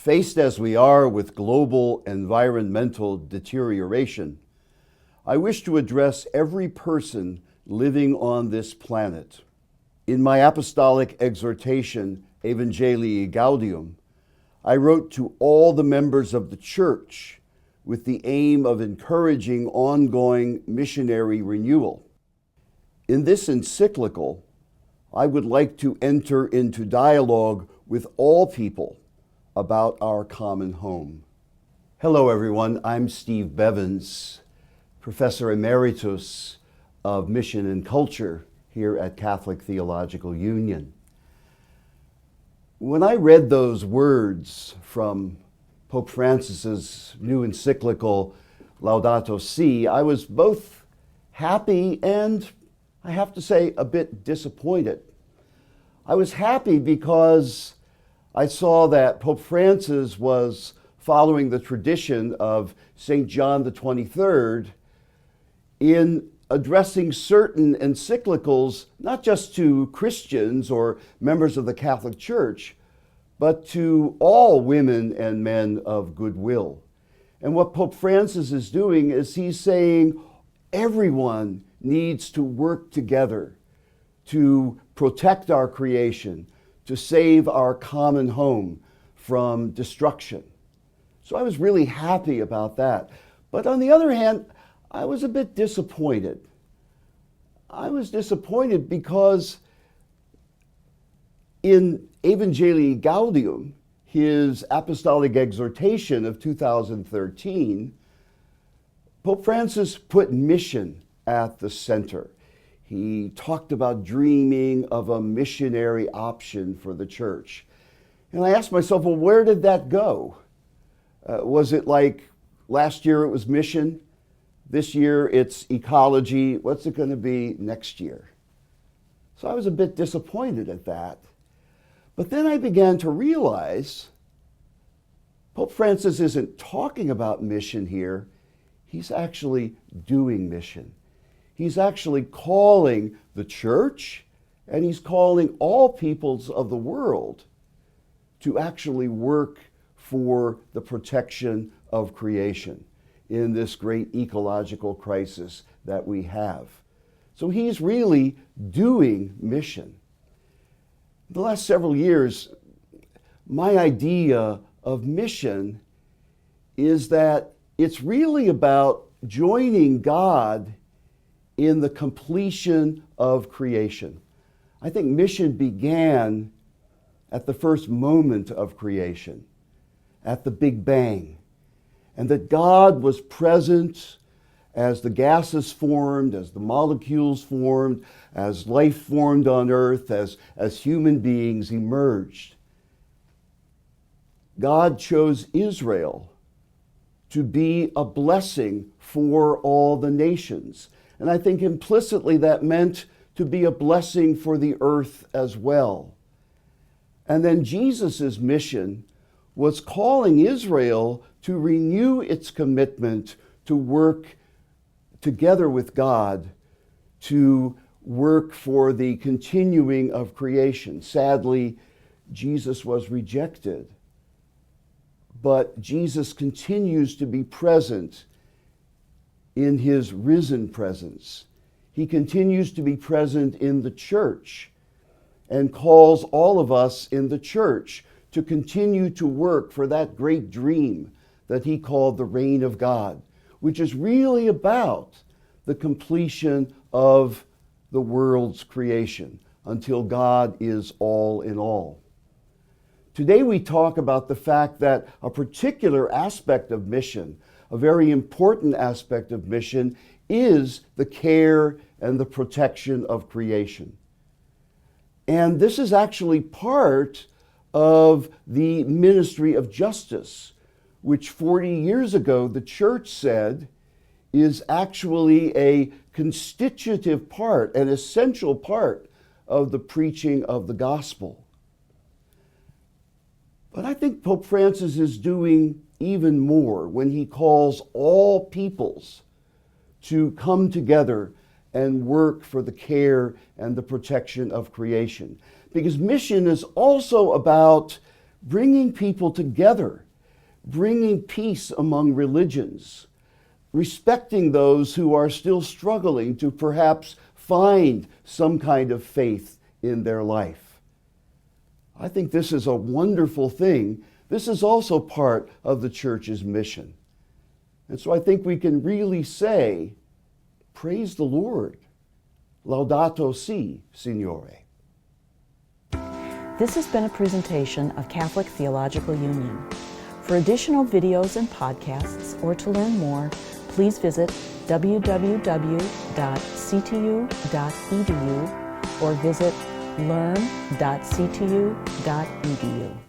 Faced as we are with global environmental deterioration, I wish to address every person living on this planet. In my apostolic exhortation, Evangelii Gaudium, I wrote to all the members of the church with the aim of encouraging ongoing missionary renewal. In this encyclical, I would like to enter into dialogue with all people about our common home. Hello everyone, I'm Steve Bevans, Professor Emeritus of Mission and Culture here at Catholic Theological Union. When I read those words from Pope Francis's new encyclical, Laudato Si', I was both happy and, I have to say, a bit disappointed. I was happy because I saw that Pope Francis was following the tradition of St. John the 23rd in addressing certain encyclicals, not just to Christians or members of the Catholic Church, but to all women and men of goodwill. And what Pope Francis is doing is he's saying everyone needs to work together to protect our creation, to save our common home from destruction. So I was really happy about that. But on the other hand, I was a bit disappointed. I was disappointed because in Evangelii Gaudium, his apostolic exhortation of 2013, Pope Francis put mission at the center. He talked about dreaming of a missionary option for the church. And I asked myself, well, where did that go? Was it like last year it was mission? This year it's ecology. What's it going to be next year? So I was a bit disappointed at that. But then I began to realize Pope Francis isn't talking about mission here. He's actually doing mission. He's actually calling the church and he's calling all peoples of the world to actually work for the protection of creation in this great ecological crisis that we have. So he's really doing mission. The last several years, my idea of mission is that it's really about joining God in the completion of creation. I think mission began at the first moment of creation, at the Big Bang, and that God was present as the gases formed, as the molecules formed, as life formed on earth, as human beings emerged. God chose Israel to be a blessing for all the nations. And I think implicitly that meant to be a blessing for the earth as well. And then Jesus' mission was calling Israel to renew its commitment to work together with God, to work for the continuing of creation. Sadly, Jesus was rejected, but Jesus continues to be present in his risen presence. He continues to be present in the church and calls all of us in the church to continue to work for that great dream that he called the reign of God, which is really about the completion of the world's creation until God is all in all. Today we talk about the fact that a particular aspect of mission, a very important aspect of mission, is the care and the protection of creation. And this is actually part of the ministry of justice, which 40 years ago the church said is actually a constitutive part, an essential part of the preaching of the gospel. But I think Pope Francis is doing even more when he calls all peoples to come together and work for the care and the protection of creation. Because mission is also about bringing people together, bringing peace among religions, respecting those who are still struggling to perhaps find some kind of faith in their life. I think this is a wonderful thing. This is also part of the church's mission. And so I think we can really say, praise the Lord. Laudato si, Signore. This has been a presentation of Catholic Theological Union. For additional videos and podcasts, or to learn more, please visit www.ctu.edu or visit learn.ctu.edu.